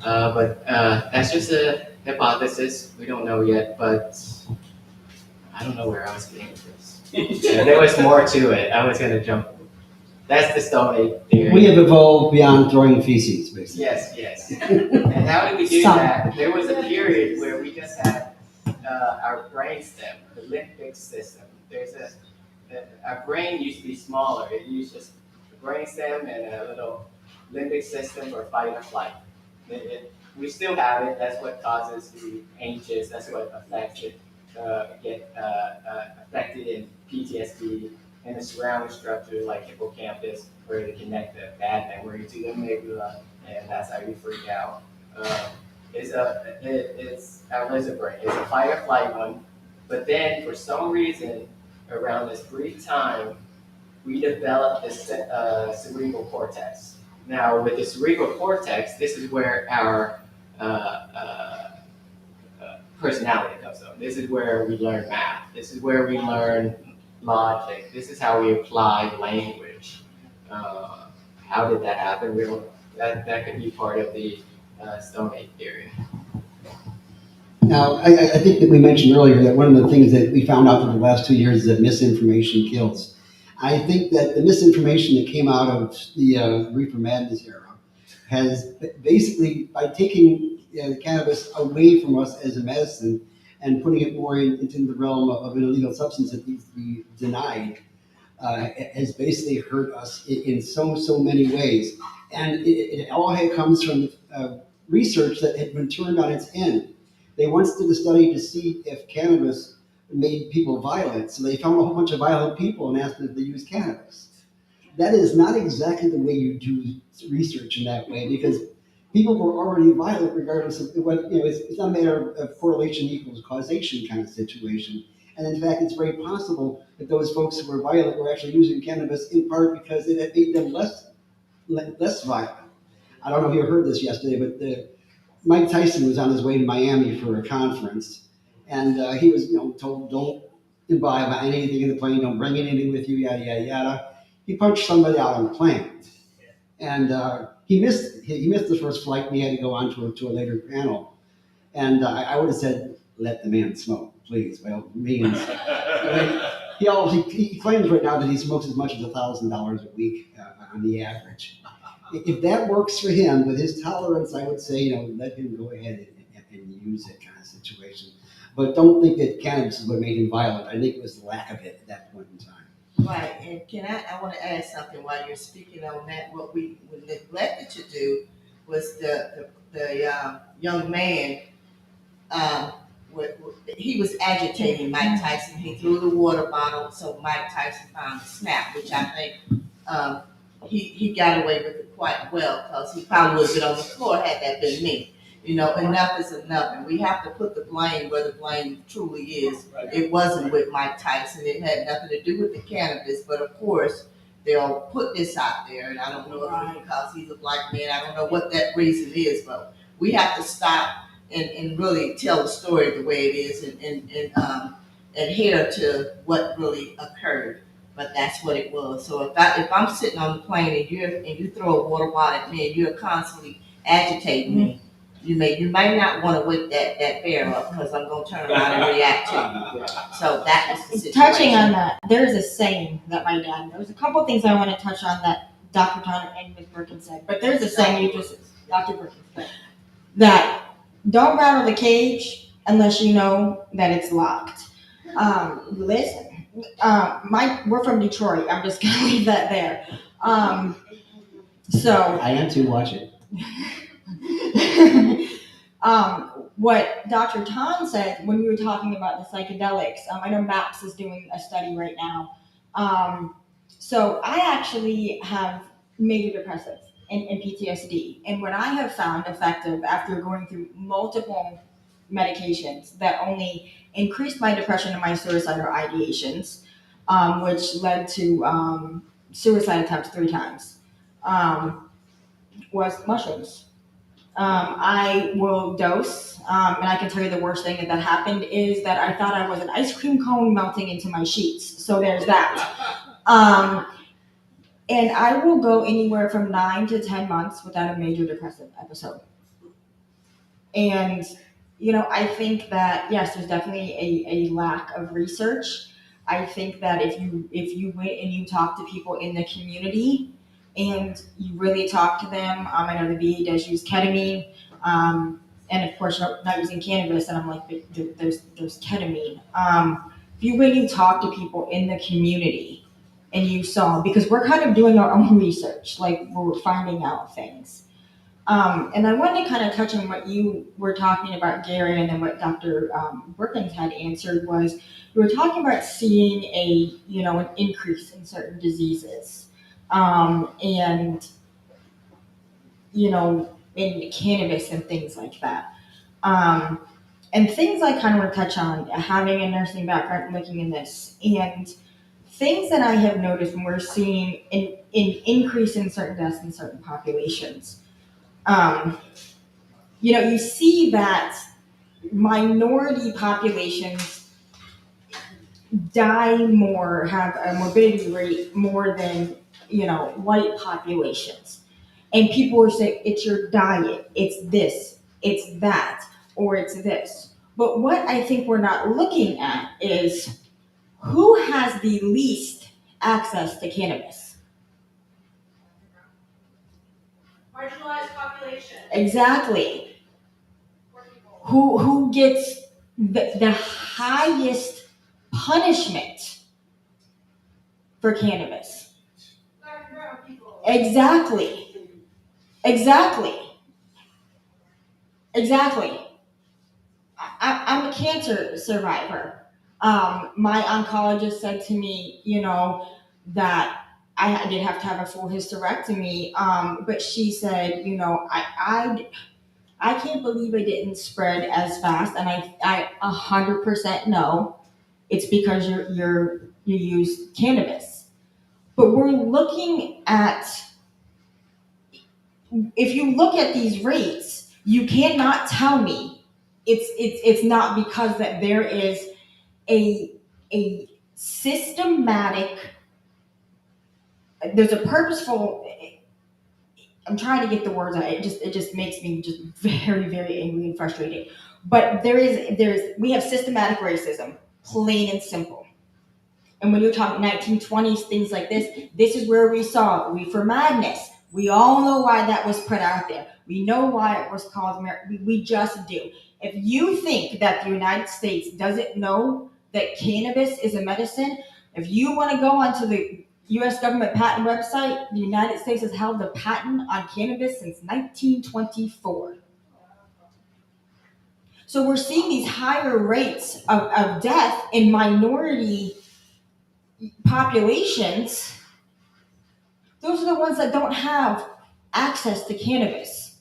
Speaker 3: But that's just a hypothesis. We don't know yet, but I don't know where I was getting with this. Yeah, there was more to it. I was gonna jump. That's the Stone Age theory.
Speaker 1: We have evolved beyond throwing feces, basically.
Speaker 3: Yes. And how did we do that? There was a period where we just had our brainstem, the limbic system. Our brain used to be smaller. It used just a brainstem and a little limbic system for fight or flight. We still have it. That's what causes the anxious. That's what affects it. Get affected in PTSD and the surrounding structure like hippocampus, where they connect the bad memory to the amygdala, and that's how you freak out. It's our lizard brain. It's a fight or flight one, but then for some reason, around this brief time, we developed this cerebral cortex. Now, with the cerebral cortex, this is where our personality comes from. This is where we learn math. This is where we learn logic. This is how we apply language. How did that happen? That could be part of the Stone Age theory.
Speaker 1: Now, I think that we mentioned earlier that one of the things that we found out over the last 2 years is that misinformation kills. I think that the misinformation that came out of the reefer madness era has basically, by taking cannabis away from us as a medicine and putting it more into the realm of an illegal substance that needs to be denied, has basically hurt us in so many ways. And it all comes from research that had been turned on its end. They once did a study to see if cannabis made people violent. So they found a whole bunch of violent people and asked them if they use cannabis. That is not exactly the way you do research in that way, because people were already violent regardless of what, it's not a matter of correlation equals causation kind of situation. And in fact, it's very possible that those folks who were violent were actually using cannabis in part because it had made them less violent. I don't know if you heard this yesterday, but Mike Tyson was on his way to Miami for a conference, and he was told, don't imbibe anything in the plane, don't bring anything with you, yada, yada, yada. He punched somebody out on the plane, and he missed the first flight, and he had to go on to a later panel. And I would have said, let the man smoke, please, by all means. He claims right now that he smokes as much as $1,000 a week on the average. If that works for him, with his tolerance, I would say, let him go ahead and use it kind of situation. But don't think that cannabis is what made him violent. I think it was the lack of it at that point in time.
Speaker 5: Right, and I want to add something while you're speaking on that. What we neglected to do was the young man, he was agitating Mike Tyson. He threw the water bottle, so Mike Tyson found a snap, which I think he got away with it quite well, because he probably would have been on the floor had that been me. Enough is enough, and we have to put the blame where the blame truly is. Right. It wasn't with Mike Tyson. It had nothing to do with the cannabis, but of course, they'll put this out there, and I don't know if it's because he's a black man. I don't know what that reason is, but we have to stop and really tell the story the way it is and adhere to what really occurred. But that's what it was. So if I'm sitting on the plane and you throw a water bottle at me and you're constantly agitating me, you might not want to wake that bear up, because I'm going to turn around and react to you. So that was the situation.
Speaker 2: Touching on that, there's a saying that my dad knows. A couple things I want to touch on that Dr. Tanner and Ms. Birkin said, but there's a saying Dr. Birkin said, that don't rattle the cage unless you know that it's locked. Listen, we're from Detroit. I'm just gonna leave that there. So
Speaker 1: I am too. Watch it.
Speaker 2: What Dr. Tan said when we were talking about the psychedelics, I know MAPS is doing a study right now. So I actually have major depressive and PTSD. And what I have found effective after going through multiple medications that only increased my depression and my suicidal ideations, which led to suicide attempts 3 times, was mushrooms. I will dose, and I can tell you the worst thing that happened is that I thought I was an ice cream cone melting into my sheets. So there's that. And I will go anywhere from 9 to 10 months without a major depressive episode. And, I think that yes, there's definitely a lack of research. I think that if you went and you talk to people in the community and you really talk to them, I know the VA does use ketamine, and of course not using cannabis, and I'm like, there's ketamine. If you really talk to people in the community and you saw, because we're kind of doing our own research, like we're finding out things. And I wanted to kind of touch on what you were talking about, Gary, and then what Dr. Brookins had answered was you were talking about seeing an increase in certain diseases, and in cannabis and things like that. And things I kind of want to touch on, having a nursing background, looking in this, and things that I have noticed when we're seeing an increase in certain deaths in certain populations. You see that minority populations die more, have a morbidity rate more than, white populations. And people are saying, it's your diet, it's this, it's that, or it's this. But what I think we're not looking at is who has the least access to cannabis?
Speaker 6: Marginalized population.
Speaker 2: Exactly. Who gets the highest punishment for cannabis?
Speaker 6: Black and brown people.
Speaker 2: Exactly. I'm a cancer survivor. My oncologist said to me, that I did have to have a full hysterectomy. But she said, I can't believe it didn't spread as fast, and I 100% know it's because you use cannabis. But we're looking at, if you look at these rates, you cannot tell me it's not because that there is a systematic, there's a purposeful. I'm trying to get the words out. It just makes me just very, very angry and frustrated. But we have systematic racism, plain and simple. And when you're talking 1920s, things like this is where we saw Reefer Madness. We all know why that was put out there. We know why it was called America. We just do. If you think that the United States doesn't know that cannabis is a medicine, if you want to go onto the U.S. government patent website, the United States has held the patent on cannabis since 1924. So we're seeing these higher rates of death in minority populations. Those are the ones that don't have access to cannabis.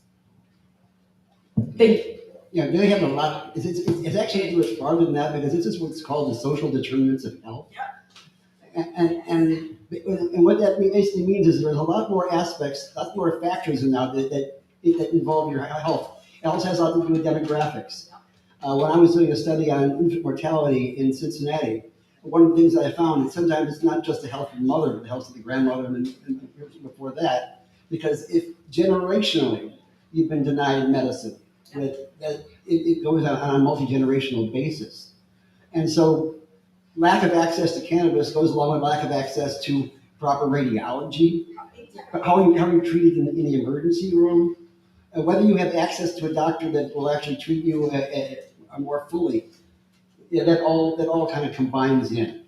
Speaker 2: They
Speaker 1: have a lot. It's actually much farther than that, because this is what's called the social determinants of health. And what that basically means is there's a lot more aspects, a lot more factors in now that involve your health. It also has a lot to do with demographics. When I was doing a study on infant mortality in Cincinnati, one of the things that I found is sometimes it's not just the health of the mother, but the health of the grandmother and before that, because if generationally you've been denied medicine, that it goes on a multi-generational basis. And so lack of access to cannabis goes along with lack of access to proper radiology, how are you treated in the emergency room, whether you have access to a doctor that will actually treat you more fully. That all kind of combines in.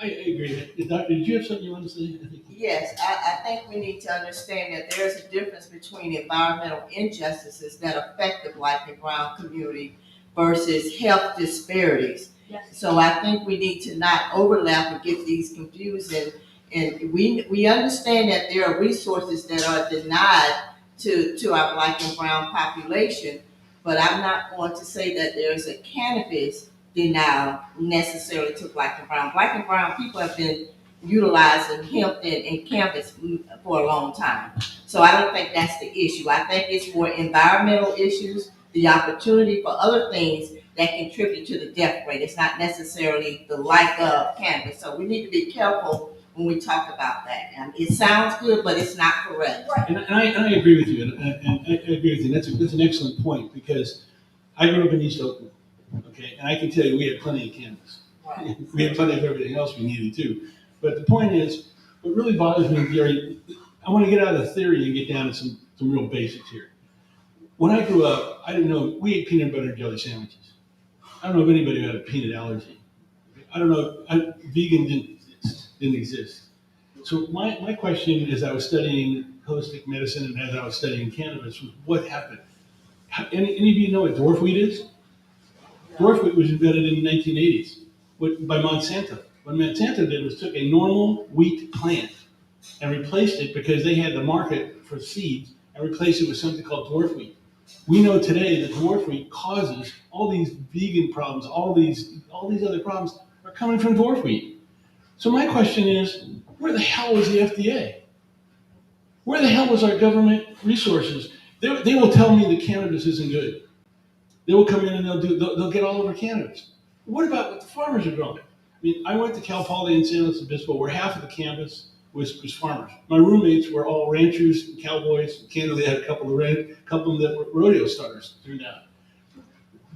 Speaker 4: I agree. Doctor, did you have something you want to say?
Speaker 5: Yes, I think we need to understand that there's a difference between environmental injustices that affect the Black and brown community versus health disparities.
Speaker 2: Yes.
Speaker 5: So I think we need to not overlap and get these confused. And we understand that there are resources that are denied to our Black and brown population, but I'm not going to say that there's a cannabis denial necessarily to Black and brown. Black and brown people have been utilizing hemp and cannabis for a long time. So I don't think that's the issue. I think it's more environmental issues, the opportunity for other things that contribute to the death rate. It's not necessarily the lack of cannabis. So we need to be careful when we talk about that. It sounds good, but it's not correct.
Speaker 4: And I agree with you, and I agree with you. That's an excellent point, because I grew up in East Oakland, okay, and I can tell you we had plenty of cannabis. We had plenty of everything else we needed too. But the point is, what really bothers me, Gary, I want to get out of the theory and get down to some real basics here. When I grew up, I didn't know, we ate peanut butter and jelly sandwiches. I don't know if anybody who had a peanut allergy. I don't know, vegan didn't exist. So my question as I was studying holistic medicine and as I was studying cannabis was what happened? Any of you know what dwarf wheat is? Dwarf wheat was invented in the 1980s by Monsanto. What Monsanto did was took a normal wheat plant and replaced it because they had the market for seeds and replaced it with something called dwarf wheat. We know today that dwarf wheat causes all these vegan problems, all these other problems are coming from dwarf wheat. So my question is, where the hell was the FDA? Where the hell was our government resources? They will tell me that cannabis isn't good. They will come in and they'll get all over cannabis. What about what the farmers are growing? I mean, I went to Cal Poly in San Luis Obispo, where half of the campus was farmers. My roommates were all ranchers and cowboys. Candidly, I had a couple of them that were rodeo starters turned out.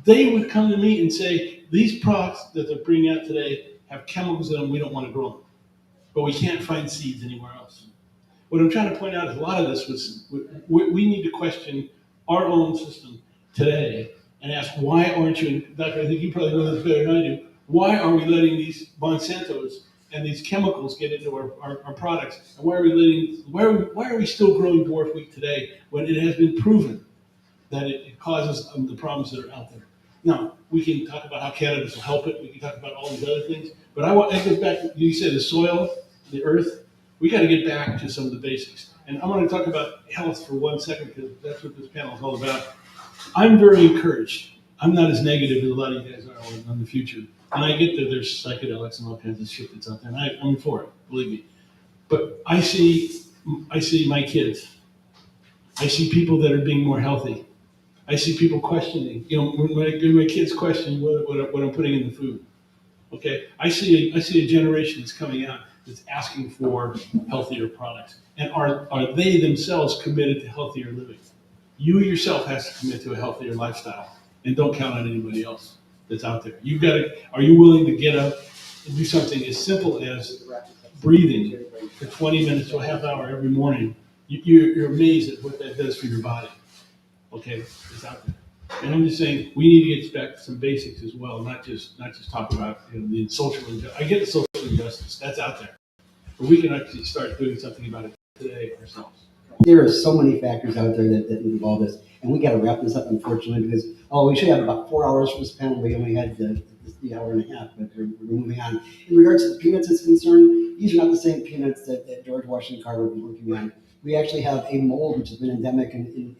Speaker 4: They would come to me and say, these products that they're bringing out today have chemicals in them, we don't want to grow them. But we can't find seeds anywhere else. What I'm trying to point out is a lot of this was, we need to question our own system today and ask, why aren't you, and Doctor, I think you probably know this better than I do, why are we letting these Monsantos and these chemicals get into our products? And why are we still growing dwarf wheat today when it has been proven that it causes the problems that are out there? Now, we can talk about how cannabis will help it, we can talk about all these other things, but it goes back, you said the soil, the earth, we got to get back to some of the basics. And I'm going to talk about health for 1 second because that's what this panel is all about. I'm very encouraged. I'm not as negative as a lot of you guys are on the future. And I get that there's psychedelics and all kinds of shit that's out there, and I'm for it, believe me. But I see my kids. I see people that are being more healthy. I see people questioning. You know, when my kids question what I'm putting in the food. Okay, I see a generation that's coming out that's asking for healthier products. And are they themselves committed to healthier living? You yourself has to commit to a healthier lifestyle, and don't count on anybody else that's out there. Are you willing to get up and do something as simple as breathing for 20 minutes to a half hour every morning? You're amazed at what that does for your body. Okay, it's out there. And I'm just saying, we need to get back to some basics as well, not just talk about the social injustice. I get the social injustice, that's out there. But we can actually start doing something about it today ourselves.
Speaker 1: There are so many factors out there that involve this, and we got to wrap this up, unfortunately, because we should have about 4 hours for this panel. We only had the hour and a half, but we're moving on. In regards to the peanuts is concerned, these are not the same peanuts that George Washington Carver was working on. We actually have a mold which has been endemic in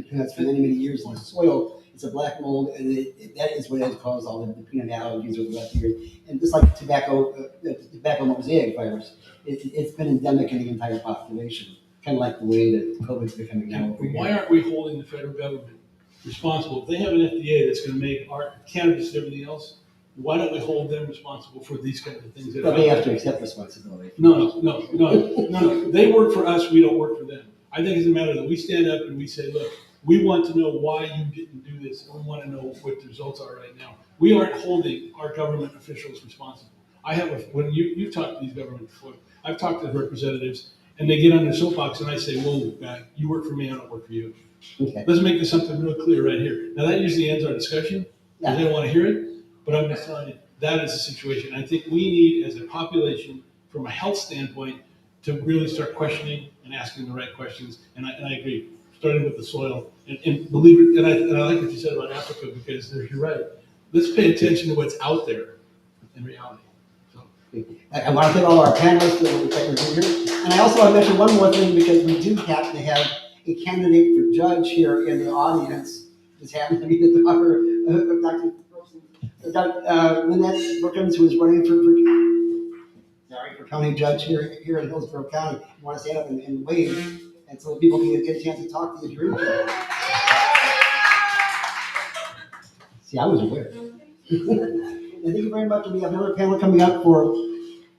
Speaker 1: peanuts for many years in the soil. It's a black mold, and that is what has caused all the peanut allergies over the last year. And just like tobacco mosaic virus, it's been endemic in the entire population. Kind of like the way that COVID's becoming now.
Speaker 4: Why aren't we holding the federal government responsible? If they have an FDA that's going to make our cannabis and everything else, why don't we hold them responsible for these kinds of things?
Speaker 1: But they have to accept responsibility.
Speaker 4: No. They work for us, we don't work for them. I think it's a matter that we stand up and we say, look, we want to know why you didn't do this, and we want to know what the results are right now. We aren't holding our government officials responsible. When you've talked to these government before, I've talked to the representatives, and they get on their soapbox, and I say, whoa, guy, you work for me, I don't work for you.
Speaker 1: Okay.
Speaker 4: Let's make this something real clear right here. Now, that usually ends our discussion, because they don't want to hear it, but I'm just telling you, that is the situation. I think we need, as a population, from a health standpoint, to really start questioning and asking the right questions, and I agree, starting with the soil, and believe it, and I like what you said about Africa, because you're right. Let's pay attention to what's out there in reality.
Speaker 1: I want to thank all our panelists that were here. And I also want to mention one more thing, because we do happen to have a candidate for judge here in the audience. This happens to be the daughter of Dr. Lynette Brookins, who is running for county judge here in Hillsborough County. I want to stand up and wave, and so people can get a chance to talk to you if you're interested. See, I was aware. And thank you very much. We have another panel coming up for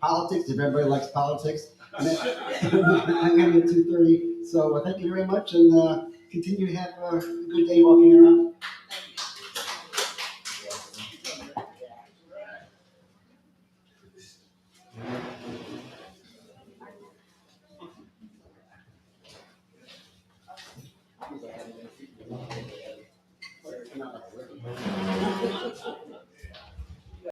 Speaker 1: politics, if everybody likes politics. I'm having at 2:30. So thank you very much, and continue to have a good day walking around.